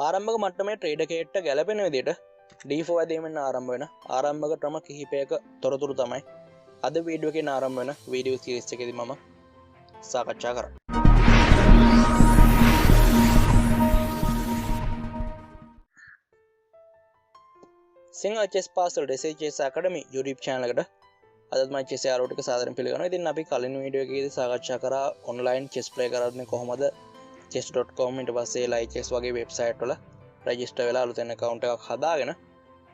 ආරම්භක මට්ටමේ ට්‍රේඩ් එකේට ගැලපෙන විදිහට D4 ඇදීමෙන් ආරම්භ වෙන ආරම්භක ක්‍රම කිහිපයක තොරතුරු තමයි අද වීඩියෝ එකේ ආරම්භ වෙන වීඩියෝ සීරීස් එකේදී මම සාකච්ඡා කරන්නේ. Sinhala chess pasal chess academy YouTube channel එකට අදත් මම chess යාළුවෝ ටික සාදරයෙන් පිළිගන්නවා. ඉතින් අපි කලින් වීඩියෝ එකේදී සාකච්ඡා කරා online chess play කරන්නේ කොහොමද chess.com ඊට පස්සේ live chess වගේ website වල register වෙලා අලුතෙන් account එකක් හදාගෙන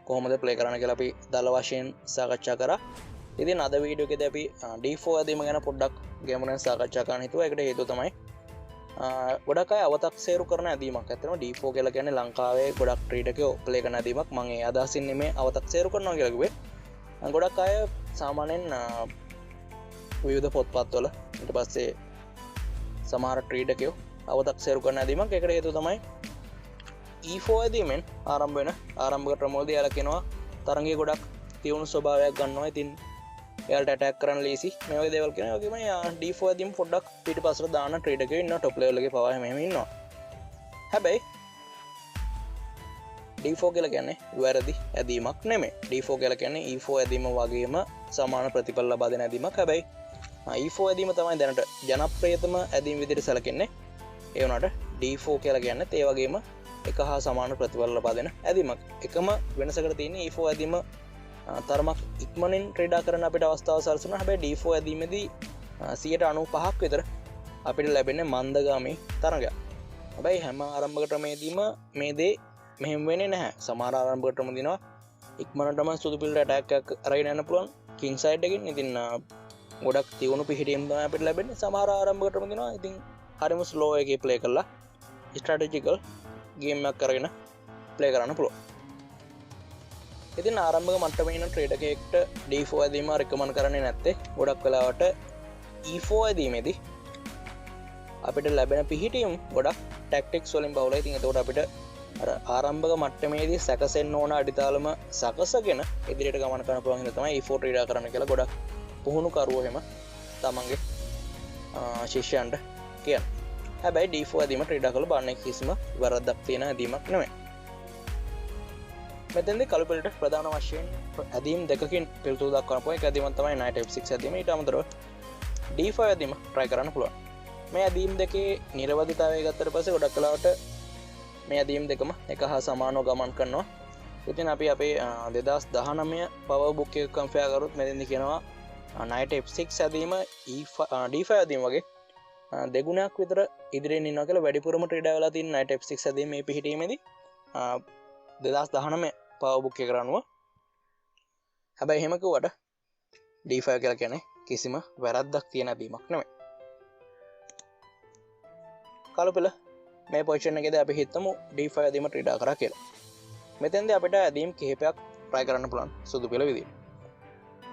කොහොමද play කරන්න කියලා අපි දල වශයෙන් සාකච්ඡා කරා. ඉතින් අද වීඩියෝ එකේදී අපි D4 ඇදීම ගැන පොඩ්ඩක් ගැඹුරින් සාකච්ඡා කරන්න හිතුවා. ඒකට හේතුව තමයි ගොඩක් අය අවතක්සේරු කරන ඇදීමක්. ඇත්තටම D4 කියලා කියන්නේ ලංකාවේ ගොඩක් ක්‍රීඩකයෝ ප්ලේ කරන ඇදීමක්. මම ඒ අදහසින් නෙමෙයි අවතක්සේරු කරනවා කියලා කිව්වේ. ගොඩක් අය සාමාන්‍යයෙන් විවිධ පොත්පත්වල ඊට පස්සේ සමහර ක්‍රීඩකයෝ අවතක්සේරු කරන ඇදීමක්. ඒකට හේතුව තමයි E4 ඇදීමෙන් ආරම්භ වෙන ආරම්භක ක්‍රමවලදී යාලා කියනවා තරංගයේ ගොඩක් තියුණු ස්වභාවයක් ගන්නවා. ඉතින් එයාලට ඇටැක් කරන්න ලීසි මේ වගේ දේවල් කියනවා. ඒ වගේම D4 ඇදීම පොඩ්ඩක් පිටිපස්සට දාන ට්‍රේඩර්කයෝ ඉන්නවා. টොප් ලෙවල් එකේ පවා මෙහෙම ඉන්නවා. හැබැයි D4 කියලා කියන්නේ වැරදි ඇදීමක් නෙමෙයි. D4 කියලා කියන්නේ E4 ඇදීම වගේම සමාන ප්‍රතිඵල ලබා දෙන ඇදීමක්. හැබැයි E4 ඇදීම තමයි දැනට ජනප්‍රියතම ඇදීම් විදිහට සැලකෙන්නේ. ඒ වුණාට D4 කියලා කියන්නේ ඒ වගේම එක හා සමාන ප්‍රතිඵල ලබා දෙන ඇදීමක්. එකම වෙනසකට තියෙන්නේ E4 ඇදීම තරමක් ඉක්මනින් ක්‍රීඩා කරන්න අපිට අවස්ථාව සලසනවා. හැබැයි D4 ඇදීමේදී 95% විතර අපිට ලැබෙන්නේ මන්දගාමී තරඟයක්. හැබැයි හැම ආරම්භක ක්‍රමයේදීම මේ දේ මෙහෙම වෙන්නේ නැහැ. සමහර ආරම්භක ක්‍රම දිනවා ඉක්මනටම සුදු පිල්ලට ඇටැක් එකක් අරගෙන යන්න පුළුවන් කිං සයිඩ් එකකින්. ඉතින් ගොඩක් තියුණු පිහිටීම් තමයි අපිට ලැබෙන්නේ. සමහර ආරම්භක ක්‍රම දිනවා ඉතින් හරිම ස්ලෝ එකේ ප්ලේ කරලා ස්ට්‍රැටජිකල් ගේම් එකක් කරගෙන ප්ලේ කරන්න පුළුවන්. ඉතින් ආරම්භක මට්ටමේ ඉන්න ට්‍රේඩර් කෙනෙක්ට D4 ඇදීම රෙකමන්ඩ් කරන්නේ නැත්තේ ගොඩක් වෙලාවට E4 ඇදීමේදී අපිට ලැබෙන පිහිටීම් ගොඩක් ටැක්ටික්ස් වලින් බහුලයි. ඉතින් එතකොට අපිට අර ආරම්භක මට්ටමේදී සැකසෙන්න ඕන අඩිතාලම සකසගෙන ඉදිරියට ගමන් කරන්න පුළුවන් හින්දා තමයි E4 ක්‍රීඩා කරන්න කියලා ගොඩක් පුහුණු කරුවෝ එහෙම තමන්ගේ ශිෂ්‍යයන්ට කියන්නේ. හැබැයි D4 ඇදීම ක්‍රීඩා කළ බලන්නේ කිසිම වරදක් තියෙන ඇදීමක් නෙමෙයි. මෙතෙන්දී කළුපිලට ප්‍රධාන වශයෙන් ඇදීම් දෙකකින් පිළිතුරු දක්වන්න පුළුවන්. එක ඇදීමක් තමයි knight f6 ඇදීම. ඊට අමතරව D5 ඇදීම try කරන්න පුළුවන්. මේ ඇදීම් දෙකේ නිර්වදිතාවය ගත්තට පස්සේ ගොඩක් වෙලාවට මේ ඇදීම් දෙකම එක හා සමානව ගමන් කරනවා. ඉතින් අපි අපේ 2019 පවර් බුක් එක කම්පෙයාර් කරොත් මෙතෙන්දී කියනවා knight f6 ඇදීම D5 ඇදීම වගේ දෙගුණයක් විතර ඉදිරියෙන් ඉන්නවා කියලා. වැඩිපුරම ක්‍රීඩා වෙලා තියෙන knight f6 ඇදීම මේ පිහිටීමේදී 2019 පවර් බුක් එක කරනවා. හැබැයි එහෙම කිව්වට D5 කියලා කියන්නේ කිසිම වැරද්දක් තියෙන ඇදීමක් නෙමෙයි. කලුපිල මේ පොසිෂන් එකේදී අපි හිතමු D5 ඇදීම ක්‍රීඩා කරා කියලා. මෙතෙන්දී අපිට ඇදීම් කිහිපයක් try කරන්න පුළුවන් සුදු පිළ විදිහට.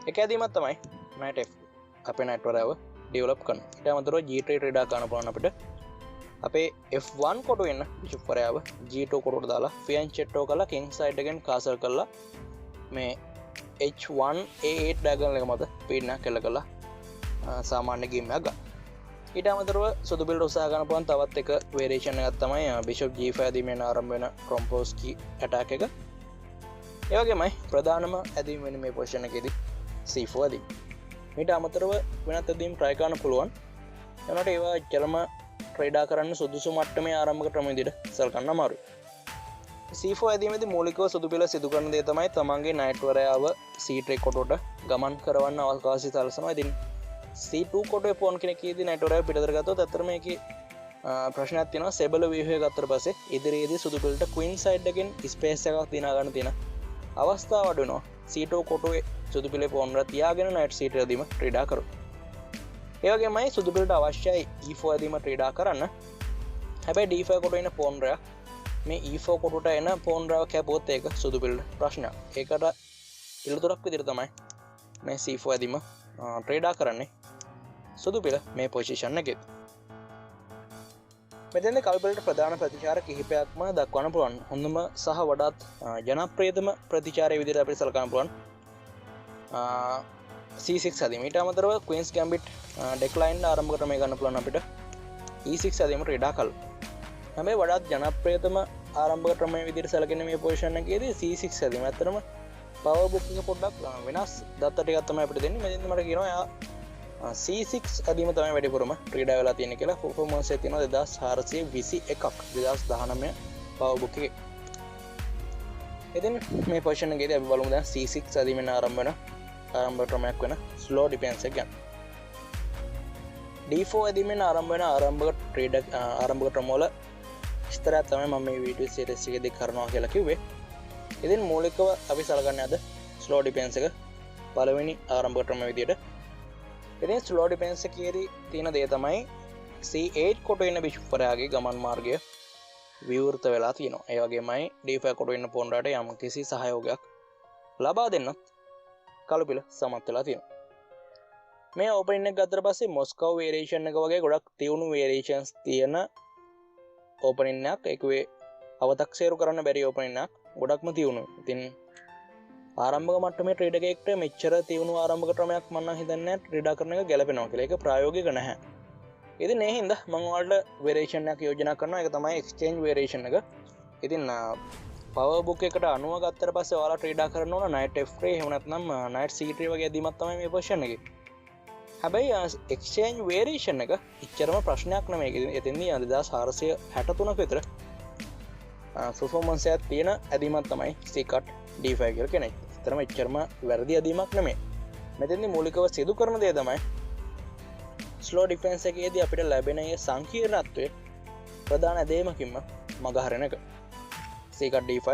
එක ඇදීමක් තමයි knight f අපේ knight වරාව ඩෙවලොප් කරන. ඊට අමතරව G3 ක්‍රීඩා කරන්න පුළුවන් අපිට. අපේ F1 කොටු වෙන බිෂප් වරාව G2 කොටුවට දාලා ෆියන් චෙට්ටෝ කරලා කිං සයිඩ් එකෙන් කාසල් කරලා මේ H1 A8 ඩයගනල් එක මත පීඩනයක් කෙල කරලා සාමාන්‍ය ගේම් එකක් ගන්න. ඊට අමතරව සුදු පිළට උත්සාහ කරන්න පුළුවන් තවත් එක වේරියේෂන් එකක් තමයි බිෂප් G5 ඇදීමෙන් ආරම්භ වෙන ක්‍රොම්පෝස්කි ඇටැක් එක. ඒ වගේමයි ප්‍රධානම ඇදීම වෙන මේ පොසිෂන් එකේදී C4 ඇදීම. ඊට අමතරව වෙනත් ඇදීම් try කරන්න පුළුවන්. එනකොට ඒවා චලම ක්‍රීඩා කරන්න සුදුසු මට්ටමේ ආරම්භක ක්‍රම විදිහට සලකන්න අමාරුයි. C4 ඇදීමේදී මූලිකව සුදු පිළ සිදු කරන දේ තමයි තමන්ගේ knight වරයාව C3 කොටුවට ගමන් කරවන්න අවකාශය සලසනවා. ඉතින් C2 කොටුවේ පෝන් කෙනෙක් ඉදී knight වරයාව පිටතට ගත්තොත් අතර මේකේ ප්‍රශ්නයක් තියෙනවා. සෙබල ව්‍යුහය ගත්තට පස්සේ ඉදිරියේදී සුදු පිළට queen side එකෙන් ස්පේස් එකක් දිනා ගන්න තියෙන අවස්ථාව අඩු වෙනවා. C2 කොටුවේ සුදු පිළේ පෝන් වල තියාගෙන knight C3 ඇදීම ක්‍රීඩා කරනවා. ඒ වගේමයි සුදු පිළට අවශ්‍යයි E4 ඇදීම ක්‍රීඩා කරන්න. හැබැයි D5 කොටුවේ ඉන්න පෝන් රයා මේ E4 කොටුවට එන පෝන් රයාව කැපුවොත් ඒක සුදු පිළට ප්‍රශ්නයක්. ඒකට පිළිතුරක් විදිහට තමයි මේ C4 ඇදීම ක්‍රීඩා කරන්නේ සුදු පිළ මේ පොසිෂන් එකේ. මෙතෙන්දී කළුපිලට ප්‍රධාන ප්‍රතිචාර කිහිපයක්ම දක්වන්න පුළුවන්. හොඳම සහ වඩාත් ජනප්‍රියතම ප්‍රතිචාරය විදිහට අපිට සලකන්න පුළුවන් C6 ඇදීම. ඊට අමතරව Queen's Gambit decline ආරම්භ ක්‍රමය ගන්න පුළුවන් අපිට E6 ඇදීම ක්‍රීඩා කළා. හැබැයි වඩාත් ජනප්‍රියතම ආරම්භක ක්‍රමය විදිහට සැලකෙන මේ පොසිෂන් එකේදී C6 ඇදීම. ඇත්තටම පවර් බුක් එක පොඩ්ඩක් වෙනස් දත්ත ටිකක් තමයි අපිට දෙන්නේ. මෙතෙන්දි මට කියනවා එයා C6 ඇදීම තමයි වැඩිපුරම ක්‍රීඩා වෙලා තියෙන්නේ කියලා. පර්ෆෝමන්ස් එක තියෙනවා 2421ක් 2019 පවර් බුක් එකේ. ඉතින් මේ පොසිෂන් එකේදී අපි බලමු දැන් C6 ඇදීමෙන් ආරම්භ වෙන ආරම්භ ක්‍රමයක් වෙන ස්ලෝ ඩිෆෙන්ස් එක ගැන. D4 ඇදීමෙන් ආරම්භ වෙන ආරම්භක ක්‍රම වල විස්තරයක් තමයි මම මේ වීඩියෝ සීරීස් එකේදී කරනවා කියලා කිව්වේ. ඉතින් මූලිකව අපි සලකන්නේ අද ස්ලෝ ඩිෆෙන්ස් එක පළවෙනි ආරම්භක ක්‍රම විදියට. ඉතින් ස්ලෝ ඩිෆෙන්ස් එකේදී තියෙන දේ තමයි C8 කොට ඉන්න බිෂප්වරයාගේ ගමන් මාර්ගය විවෘත වෙලා තියෙනවා. ඒ වගේමයි D5 කොට ඉන්න පොන්රාට යම් කිසි සහයෝගයක් ලබා දෙන්නත් කලුපිල සමත් වෙලා තියෙනවා. මේ ඕපනින් එක ගත්තට පස්සේ මොස්කව් වේරියේෂන් එක වගේ ගොඩක් තියුණු වේරියේෂන්ස් තියෙන ඕපනින් එකක්. ඒකේ අවතක්සේරු කරන්න බැරි ඕපනින් එකක් ගොඩක්ම තියුණුයි. ඉතින් ආරම්භක මට්ටමේ ට්‍රේඩර් කෙනෙක්ට මෙච්චර තියුණු ආරම්භක ක්‍රමයක් මම නම් හිතන්නේ ට්‍රේඩ් කරන එක ගැලපෙනවා කියලා. ඒක ප්‍රායෝගික නැහැ. ඉතින් ඒ හින්දා මම ඔයාලට වේරියේෂන් එකක් යෝජනා කරනවා. ඒක තමයි එක්ස්චේන්ජ් වේරියේෂන් එක. ඉතින් පවර් බුක් එකට අනුව ගත්තට පස්සේ ඔයාලා ට්‍රේඩ් කරන්න ඕන නයිට් F3 එහෙම නැත්නම් නයිට් C3 වගේ ඇදීමක් තමයි මේ පොසිෂන් එකේ. හැබැයි එක්ස්චේන්ජ් වේරියේෂන් එක ඉච්චරම ප්‍රශ්නයක් නෙමෙයි. එතෙන්දී 2463ක විතර පර්ෆෝමන්ස් එකක් තියෙන ඇදීමක් තමයි C-cut D5 කියලා කෙනෙක්. ඇත්තටම ඉච්චරම වැරදි ඇදීමක් නෙමෙයි. මෙතෙන්දී මූලිකව සිදු කරන දේ තමයි ස්ලෝ ඩිෆෙන්ස් එකේදී අපිට ලැබෙන මේ සංකීර්ණත්වයේ ප්‍රධාන ඇදීමකින්ම මගහරින එක. C-cut D5.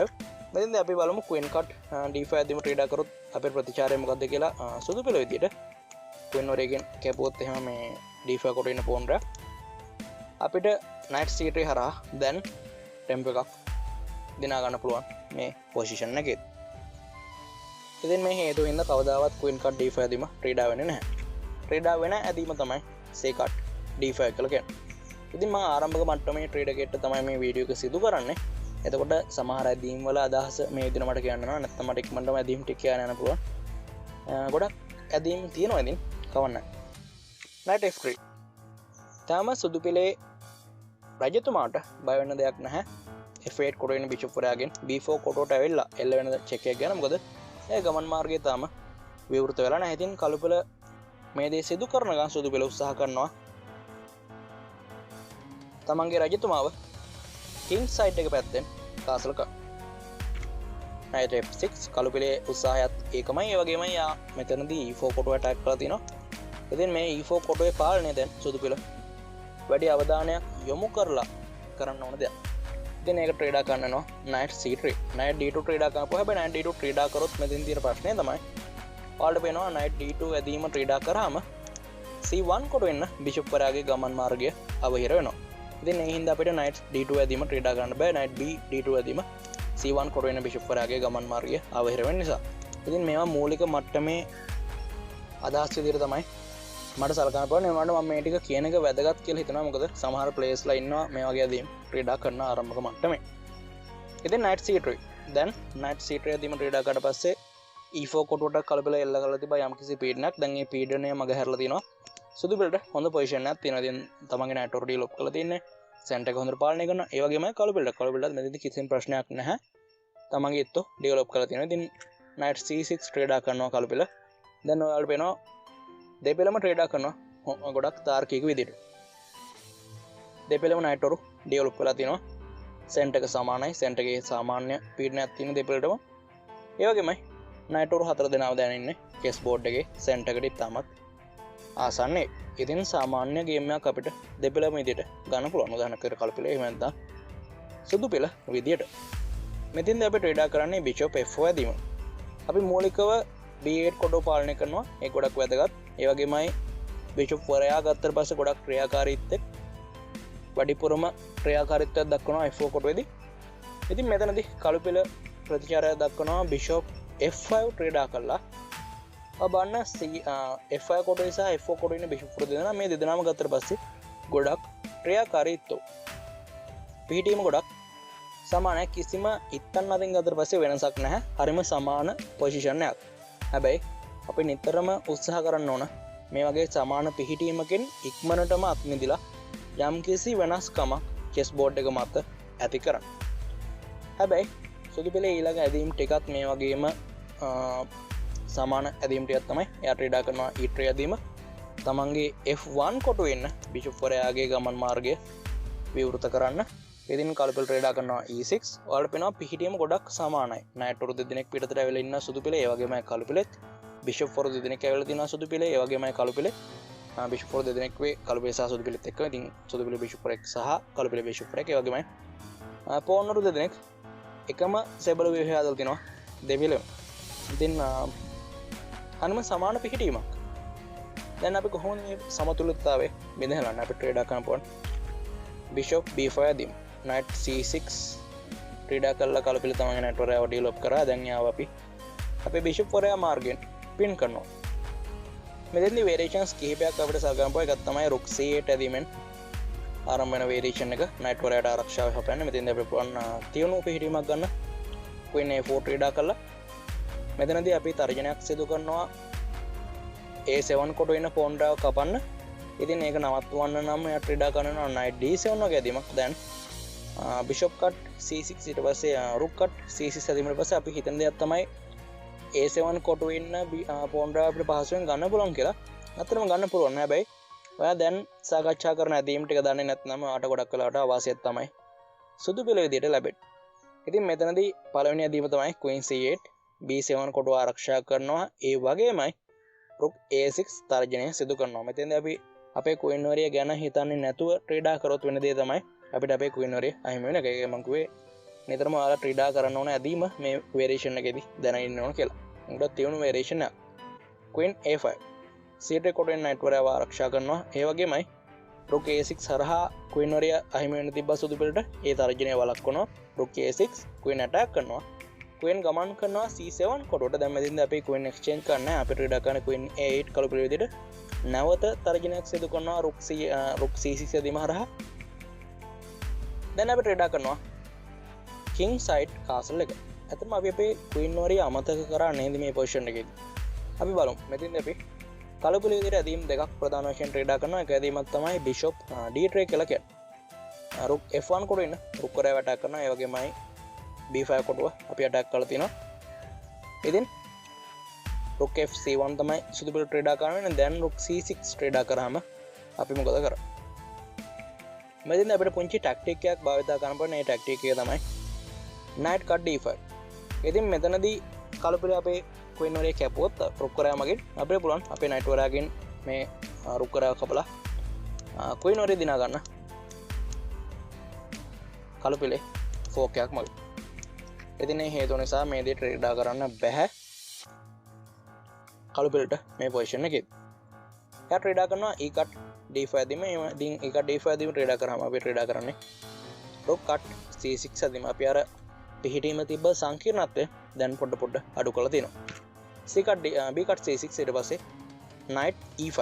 මෙතෙන්දී අපි බලමු queen cut D5 ඇදීම ට්‍රේඩ් කරොත් අපේ ප්‍රතිචාරය මොකක්ද කියලා සුදු පෙළ විදියට queen වරේගෙන් කැපුවොත් එහෙම මේ D5 කොට ඉන්න පෝන් රැ අපිට knight C3 හරහා දැන් ටෙම්ප් එකක් දිනා ගන්න පුළුවන් මේ පොසිෂන් එකේ. ඉතින් මේ හේතුව හින්දා කවදාවත් queen cut D5 ඇදීම ට්‍රේඩ් වෙන්නේ නැහැ. ට්‍රේඩ් වෙන ඇදීම තමයි C-cut D5 කියලා කියන්නේ. ඉතින් මම ආරම්භක මට්ටමේ ට්‍රේඩ් එකේට තමයි මේ වීඩියෝ එක සිදු කරන්නේ. එතකොට සමහර ඇදීම් වල අදහස මේ විදිහට මට කියන්න ඕන. නැත්නම් මට ඉක්මනටම ඇදීම් ටික කියන්න යන්න පුළුවන්. ගොඩක් ඇදීම් තියෙනවා ඉතින් කවන්න. knight F3. තාම සුදු පෙළේ රජතුමාට බය වෙන්න දෙයක් නැහැ. F8 කොට වෙන බිෂප් වරයාගෙන් B4 කොටට ඇවිල්ලා එල්ල වෙන චෙක් එක ගන්න. මොකද ඒ ගමන් මාර්ගය තාම විවෘත වෙලා නැහැ. ඉතින් කළු පෙළ මේ දේ සිදු කරන ගමන් සුදු පෙළ උත්සාහ කරනවා තමන්ගේ රජතුමාව කිං සයිඩ් එක පැත්තෙන් කාසල් කරන්න. knight F6 කළු පෙළේ උත්සාහයත් ඒකමයි. ඒ වගේමයි යා මෙතනදී E4 කොටුව ඇටැක් කරලා තිනවා. ඉතින් මේ E4 කොටුවේ පාලනය දැන් සුදු පෙළ වැඩි අවධානයක් යොමු කරලා කරන්න ඕන දෙයක්. ඉතින් ඒක ට්‍රේඩ් කරනවා knight C3. knight D2 trade කරපුවා. හැබැයි knight D2 ට්‍රේඩ් කරොත් මෙතෙන් තියෙන ප්‍රශ්නේ තමයි ඔයාලට පේනවා knight D2 ඇදීම ට්‍රේඩ් කරාම C1 කොට වෙන්න බිෂප් වරයාගේ ගමන් මාර්ගය අවහිර වෙනවා. ඉතින් ඒ හින්දා අපිට knight D2 ඇදීම ට්‍රේඩ් කරන්න බෑ. knight B D2 ඇදීම C1 කොට වෙන බිෂප් වරයාගේ ගමන් මාර්ගය අවහිර වෙන නිසා. ඉතින් මේවා මූලික මට්ටමේ අදහස් විදිහට තමයි මට සලකන්න පුළුවන්. ඒ වුණාට මම මේ ටික කියන එක වැදගත් කියලා හිතනවා. මොකද සමහර ප්ලේයර්ස්ලා ඉන්නවා මේ වගේ ඇදීම් ට්‍රේඩ් කරන ආරම්භක මට්ටමේ. ඉතින් knight C3. දැන් knight C3 ඇදීම ට්‍රේඩ් කරාට පස්සේ E4 කොටුවට කලබල එල්ල කරලා තිබා යම්කිසි පීඩනයක්. දැන් මේ පීඩනය මගහැරලා තිනවා. සුදු පෙළට හොඳ පොසිෂන් එකක් තියෙනවා. ඉතින් තමන්ගේ knight ඔර ඩීලොප් කරලා තින්නේ. සෙන්ටර් එක හොඳට පාලනය කරනවා. ඒ වගේමයි කළු පෙළට මෙතනදී කිසිම ප්‍රශ්නයක් නැහැ. තමන්ගේ ඉත්තෝ ඩෙවලොප් කරලා තියෙනවා. ඉතින් knight C6 ට්‍රේඩ් කරනවා කළු පෙළ. දැන් ඔයාලට පේනවා දෙපෙළම ට්‍රේඩ් කරනවා ගොඩක් තාර්කික විදිහට. දෙපෙළම knight ඔරු ඩෙවලොප් කරලා තිනවා. සෙන්ටර් එක සමානයි. සෙන්ටර් එකේ සාමාන්‍ය පීඩනයක් තියෙන දෙපෙළටම. ඒ වගේමයි knight ඔරු හතර දෙනාව දැන් ඉන්නේ chess board එකේ සෙන්ටර් එකට ඉතාමත් ආසන්නේ. ඉතින් සාමාන්‍ය ගේම් එකක් අපිට දෙපෙළම විදිහට ගන්න පුළුවන්. උදාහරණයක් කළු පෙළ එහෙම නැත්නම් සුදු පෙළ විදිහට. මෙතින්ද අපි ට්‍රේඩ් කරන්නේ bishop F4 ඇදීම. අපි මූලිකව B8 කොටුව පාලනය කරනවා. ඒක ගොඩක් වැදගත්. ඒ වගේමයි bishop වරයා ගත්තට පස්සේ ගොඩක් ක්‍රියාකාරීත්වයක් වැඩිපුරම ක්‍රියාකාරීත්වයක් දක්වනවා F4 කොටුවේදී. ඉතින් මෙතනදී කළු පෙළ ප්‍රතිචාරය දක්වනවා bishop F5 ට්‍රේඩ් කරලා බලන්න F5 කොටුවේ සහ F4 කොටුවේ ඉන්න bishop දෙදෙනා මේ දෙදෙනාම ගත්තට පස්සේ ගොඩක් ක්‍රියාකාරීත්වය පිහිටීම ගොඩක් සමානයි. කිසිම ඉත්තන් අතින් ගත්තට පස්සේ වෙනසක් නැහැ. හරිම සමාන පොසිෂන් එකක්. හැබැයි අපි නිතරම උත්සාහ කරන්න ඕන මේ වගේ සමාන පිහිටීමකින් ඉක්මනටම අත්මිදිලා යම්කිසි වෙනස්කමක් chess board එක මත ඇති කරන්න. හැබැයි සුදු පෙළේ ඊළඟ ඇදීම් ටිකත් මේ වගේම සමාන ඇදීම්ටියත් තමයි එයා ක්‍රීඩා කරනවා ඊට්‍රේ ඇදීම තමන්ගේ F1 කොටු වෙන්න බිෂප්වරයාගේ ගමන් මාර්ගය විවෘත කරන්න. ඉතින් කලුපෙළ ක්‍රීඩා කරනවා E6 ඔයාලට පේනවා පිහිටීම ගොඩක් සමානයි. නයිට්වරු දෙදෙනෙක් පිටතට ඇවිල්ලා ඉන්න සුදු පෙළේ ඒ වගේමයි කලුපෙළෙත් බිෂප්වරු දෙදෙනෙක් ඇවිල්ලා තිනවා සුදු පෙළේ ඒ වගේමයි කලුපෙළේ බිෂප්වරු දෙදෙනෙක් වේ කලුපෙළේ සහ සුදු පෙළෙත් එක්ක. ඉතින් සුදු පෙළේ බිෂප්වරෙක් සහ කලුපෙළේ බිෂප්වරෙක් ඒ වගේමයි පෝන්වරු දෙදෙනෙක් එකම සෙබළු ව්‍යුහය හදලා තිනවා දෙපෙළෙම. ඉතින් අනම සමාන පිහිටීමක්. දැන් අපි කොහොමද මේ සමතුලිතතාවය බෙදහලන්න අපි ක්‍රීඩා කරන්න පුළුවන්. බිෂප් B5 ඇදීම knight C6 ක්‍රීඩා කරලා කලුපෙළ තමයි knight වරයාව ඩිවලොප් කරා. දැන් යාව අපි බිෂප් වරයා මාර්ගයෙන් පින් කරනවා. මෙතෙන්දී වේරියේෂන්ස් කිහිපයක් අපිට සලකන්න පුළුවන්. එකක් තමයි rook C8 ඇදීමෙන් ආරම්භ වෙන වේරියේෂන් එක knight වරයාට ආරක්ෂාව හොයන්න. මෙතෙන්දී අපිට පුළුවන් තියුණු පිහිටීමක් ගන්න. queen A4 ක්‍රීඩා කරලා මෙතනදී අපි තර්ජනයක් සිදු කරනවා A7 කොට වෙන pawn රාව කපන්න. ඉතින් ඒක නවත්වන්න නම් එයා ක්‍රීඩා කරනවා knight D7 වගේ ඇදීමක්. දැන් bishop cut C6 ඊට පස්සේ rook cut C6 ඇදීමට පස්සේ අපි හිතන දෙයක් තමයි A7 කොට වෙන්න pawn රාව අපිට පහසුවෙන් ගන්න පුළුවන් කියලා. අතරම ගන්න පුළුවන්. හැබැයි ඔයා දැන් සාකච්ඡා කරන ඇදීම් ටික දන්නේ නැත්නම් ආට ගොඩක් වෙලාවට අවාසියක් තමයි සුදු පෙළ විදියට ලැබෙන්නේ. ඉතින් මෙතනදී පළවෙනි ඇදීම තමයි queen C8 B7 කොටුව ආරක්ෂා කරනවා. ඒ වගේමයි rook A6 තර්ජනය සිදු කරනවා. මෙතෙන්දී අපි අපේ queen වරිය ගැන හිතන්නේ නැතුව ක්‍රීඩා කරොත් වෙන දේ තමයි අපිට අපේ queen වරිය අහිමි වෙන එක. ඒක මම කිව්වේ නිතරම ඔයාලා ක්‍රීඩා කරන්න ඕන ඇදීම මේ වේරියේෂන් එකේදී දැනගෙන ඉන්න ඕන කියලා. උඩ තියෙන වේරියේෂන් එක queen A5 C3 කොටුවෙන් knight වරයාව ආරක්ෂා කරනවා. ඒ වගේමයි rook A6 හරහා queen වරිය අහිමි වෙන තිබ්බ සුදු පෙළට ඒ තර්ජනය වළක්වනවා. rook A6 queen attack කරනවා. queen ගමන් කරනවා C7 කොටුවට. දැන් මෙතෙන්දී අපි queen exchange කරන්නේ අපිට ක්‍රීඩා කරන queen A8 කළු පෙළ විදියට නැවත තර්ජනයක් සිදු කරනවා rook C6 ඇදීම හරහා. දැන් අපි ක්‍රීඩා කරනවා king side castle එක. ඇත්තටම අපි අපේ queen වරිය අමතක කරා නේද මේ පොසිෂන් එකේදී. අපි බලමු. මෙතෙන්දී අපි කළු පෙළ විදියට ඇදීම් දෙකක් ප්‍රධාන වශයෙන් ක්‍රීඩා කරනවා. එක ඇදීමක් තමයි bishop D3 කියලා කියන්නේ. rook F1 කොටුව ඉන්න rook වරයාව attack කරනවා. ඒ වගේමයි B5 කොටුව අපි attack කරලා තිනවා. ඉතින් rook F C1 තමයි සුදු පෙළ ක්‍රීඩා කරන්නේ. දැන් rook C6 ක්‍රීඩා කරාම අපි මොකද කරන්නේ? මෙතෙන් අපිට පුංචි ටැක්ටික් එකක් භාවිතා කරන්න පුළුවන්. මේ ටැක්ටික් එක තමයි knight cut D5. ඉතින් මෙතනදී කළු පෙළ අපේ queen වරේ කැපුවොත් rook වරයා මගින් අපිට පුළුවන් අපේ knight වරයාගෙන් මේ rook වරයාව කපලා queen වරේ දිනා ගන්න. කළු පෙළේ fork එකක් මගින්. ඉතින් මේ හේතුව නිසා මේ දේ ක්‍රීඩා කරන්න බැහැ කළු පෙළට මේ පොසිෂන් එකේ. එයා ක්‍රීඩා කරනවා E cut D5 ඇදීම. ඉතින් E cut D5 ඇදීම ක්‍රීඩා කරාම අපි ක්‍රීඩා කරන්නේ rook cut C6 ඇදීම. අපි අර පිහිටීම තිබ්බ සංකීර්ණත්වය දැන් පොඩ අඩු කරලා තියෙනවා. B cut C6 ඊට පස්සේ knight E5.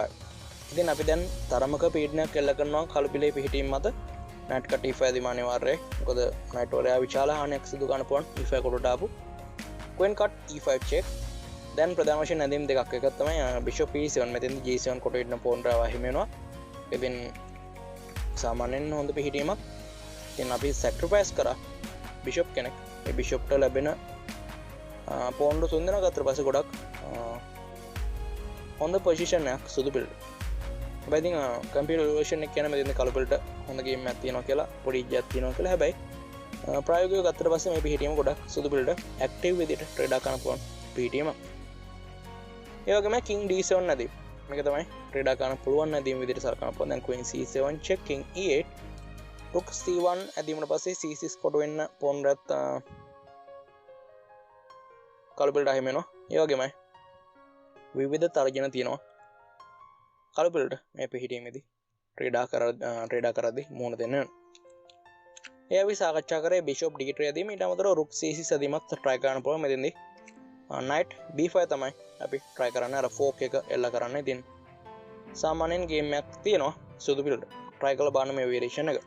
ඉතින් අපි දැන් තරමක පීඩනයක් එල්ල කරනවා කළු පෙළේ පිහිටීම මත. knight cut E5 ඇදීම අනිවාර්යයි. මොකද knight වරයා විශාල හානියක් සිදු කරන්න පුළුවන් E5 කොටුවට ආපු. queen cut E5 check. දැන් ප්‍රධාන වශයෙන් ඇදීම් දෙකක්. එකක් තමයි bishop E7. මෙතෙන්දී G7 කොටුවේ ඉන්න pawn රාව අහිමි වෙනවා. ඉතින් සාමාන්‍යයෙන් හොඳ පිහිටීමක්. ඉතින් අපි sacrifice කරා bishop කෙනෙක්. ඒ bishopට ලැබෙන pawn රු තුන් දෙනා ගත්තට පස්සේ ගොඩක් හොඳ පොසිෂන් එකක් සුදු පෙළට. හැබැයි ඉතින් කම්පියුටර් version එක කියන්නේ මෙතන කළු පෙළට හොඳ ගේම් එකක් තියෙනවා කියලා පොඩි ඉජ්ජයක් තියෙනවා කියලා. හැබැයි ප්‍රායෝගිකව ගත්තට පස්සේ මේ පිහිටීම ගොඩක් සුදු පෙළට ඇක්ටිව් විදිහට ක්‍රීඩා කරන්න පුළුවන් පිහිටීමක්. ඒ වගේම king D7 ඇදීම. මේක තමයි ක්‍රීඩා කරන්න පුළුවන් ඇදීම විදිහට සලකන්න පුළුවන්. දැන් queen C7 check king E8 rook C1 ඇදීමට පස්සේ C6 කොට වෙන්න pawn රත් කළු පෙළට අහිමි වෙනවා. ඒ වගේමයි විවිධ තර්ජන තියෙනවා කළු පෙළට මේ පිහිටීමේදී ක්‍රීඩා කරද්දී මුහුණ දෙන්න. ඒ අපි සාකච්ඡා කරේ bishop D3 ඇදීම. ඊට අමතරව rook C6 ඇදීමත් try කරන්න පුළුවන්. මෙතෙන්දී knight B5 තමයි අපි try කරන්නේ. අර fork එක එල්ල කරන්න. ඉතින් සාමාන්‍යයෙන් ගේම් එකක් තියෙනවා සුදු පෙළට. try කරලා බලන්න මේ variation එක.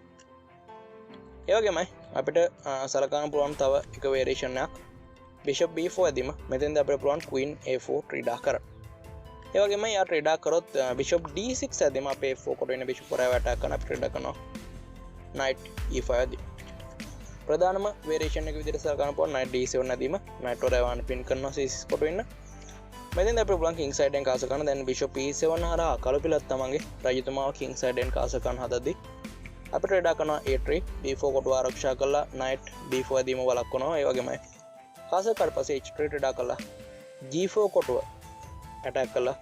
ඒ වගේමයි අපිට සලකන්න පුළුවන් තව එක variation එකක් bishop B4 ඇදීම. මෙතෙන්දී අපිට පුළුවන් queen A4 ක්‍රීඩා කරන්න. ඒ වගේම යා ක්‍රීඩා කරොත් bishop D6 ඇදීම අපේ A4 කොට වෙන bishop වරයාව attack කරන අපි ක්‍රීඩා කරනවා knight E5 ඇදීම. ප්‍රධානම වේරියේෂන් එක විදිහට සලකන පොන් knight d7 නැදීම knight ඔරයවන්න පින් කරනවා c6 කොට වෙන්න මෙතෙන් අපිට පුළුවන් king side එකෙන් කාස කරන දැන් bishop e7 හරහා කළු පිලත් තමන්ගේ රජතුමාව king side එකෙන් කාස කරන හදද්දී අපිට රෙඩා කරනවා a3 b4 කොටුව ආරක්ෂා කරලා knight b4 ඇදීම වළක්වනවා ඒ වගේමයි කාස කරලා පස්සේ h3 රෙඩා කරලා g4 කොටුව attack කරලා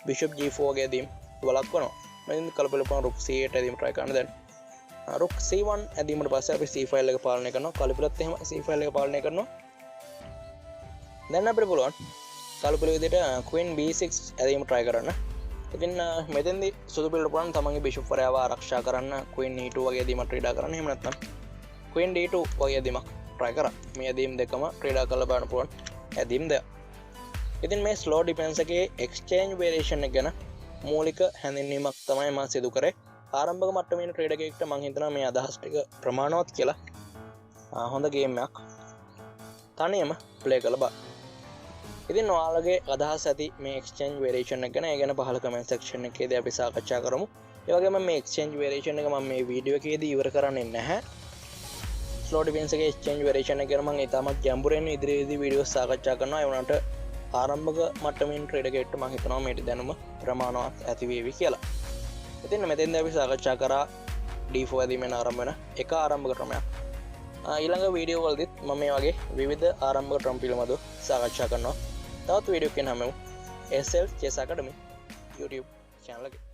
bishop g4 වගේ ඇදීම් වළක්වනවා මෙතෙන් කළු පිල පුළුවන් rook c8 ඇදීම try කරන්න දැන් rook c1 ඇදීමට පස්සේ අපි c file එක පාලනය කරනවා කළු පිලත් එහෙම c file එක පාලනය කරනවා දැන් අපිට පුළුවන් කළු පිල විදිහට queen b6 ඇදීම try කරන්න ඉතින් මෙතෙන්දී සුදු පිලට පුළුවන් තමන්ගේ bishop වරයාව ආරක්ෂා කරන්න queen e2 වගේ ඇදීමක් ක්‍රීඩා කරන්න එහෙම නැත්නම් queen d2 වගේ ඇදීමක් try කරා මේ ඇදීම් දෙකම ක්‍රීඩා කරලා බලන්න පුළුවන් ඇදීම් දෙක ඉතින් මේ slow defense එකේ exchange variation එක ගැන මූලික හැඳින්වීමක් තමයි මම සිදු කරේ ආරම්භක මට්ටමේ ක්‍රීඩකයෙක්ට මම හිතනවා මේ අදහස් ටික ප්‍රමාණවත් කියලා හොඳ ගේම් එකක් තනියම ප්ලේ කරලා බලන්න ඉතින් ඔයාලගේ අදහස් ඇති මේ exchange variation එක ගැන ඒ ගැන පහළ comment section එකේදී අපි සාකච්ඡා කරමු ඒ වගේම මේ exchange variation එක මම මේ වීඩියෝ එකේදී ඉවර කරන්නේ නැහැ slow defense එකේ exchange variation එක ගැන මම ඊටමත් ගැඹුරින් ඉදිරියේදී වීඩියෝ සාකච්ඡා කරනවා ඒ වුණාට ආරම්භක මට්ටමින් ට්‍රේඩර් මම හිතනවා මේට දැනුම ප්‍රමාණවත් ඇති වේවි කියලා. ඉතින් මෙතෙන්දී අපි සාකච්ඡා කරා d4 ඇදීමෙන් ආරම්භ වෙන එක ආරම්භක ක්‍රමයක්. ඊළඟ වීඩියෝ වලදීත් මම මේ වගේ විවිධ ආරම්භක ක්‍රම පිළිබඳව සාකච්ඡා කරනවා. තවත් වීඩියෝ එකකින් හමු. SL Chess Academy YouTube channel එකේ